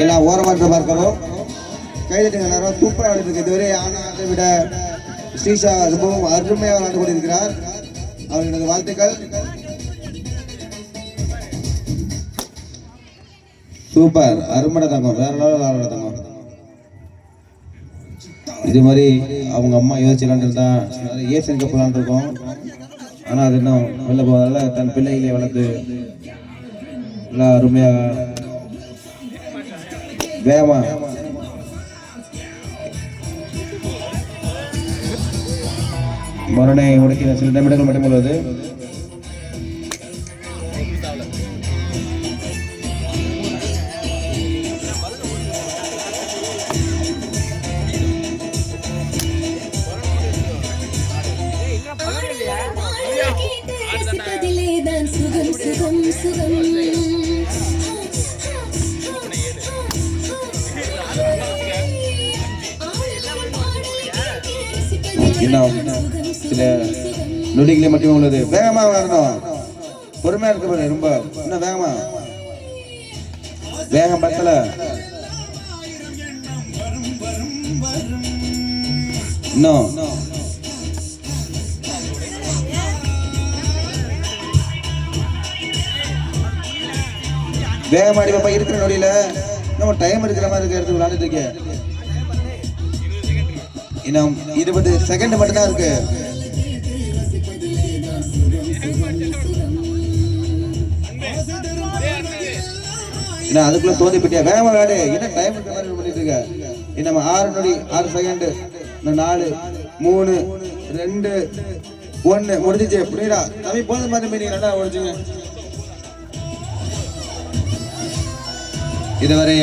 எல்லாம் ஓரமாக பார்க்கணும். கைதட்டுங்க எல்லாரும். சூப்பராக விளையாட்டு. இதுவரை ஆனத்தை விட ஸ்ரீஷா ரொம்பவும் அருமையாக விளையாண்டு கொண்டிருக்கிறார். அவர்களது வாழ்த்துக்கள். சூப்பர், அருமடை தங்கம், வேற லெவலில் தங்கம். இது மாதிரி அவங்க அம்மா யோசிச்சு விளாண்டுருந்தா ஏசியன் கப் விளாண்டுருக்கோம். ஆனால் அது இன்னும் வெளில போகிறதால தன் பிள்ளைகளை வளர்த்து எல்லாம் அருமையாக வேகமா மரணை உடைக்கிற சில நிமிடங்கள் மட்டும் உள்ளது. சில நொடிகளே மட்டுமே உள்ளது. வேகமா வரணும், பொறுமையா இருக்க பாரு. ரொம்ப இன்னும் வேகமா, வேகம் பத்தல. இன்னும் வேகமாடி பாப்பா. இருக்கிற நொடியில நம்ம டைம் இருக்கிற மாதிரி இருக்க இடத்துல விளையாண்டுட்டு இருக்கேன். இன்னும் 20 செகண்ட் மட்டும்தான் இருக்கு. அதுக்குள்ள தோதி போட்டியா? வேகமா விளையாடு. என்ன டைம் இருக்கிற மாதிரி பண்ணிட்டு இருக்க? இன்னும் 6 நொடி, 6 செகண்ட். 4 3 2 1 முடிஞ்சிச்சு. புரியுதா தம்பி? போத மாதிரி மீனிங் நல்லா முடிச்சுங்க. இதுவரை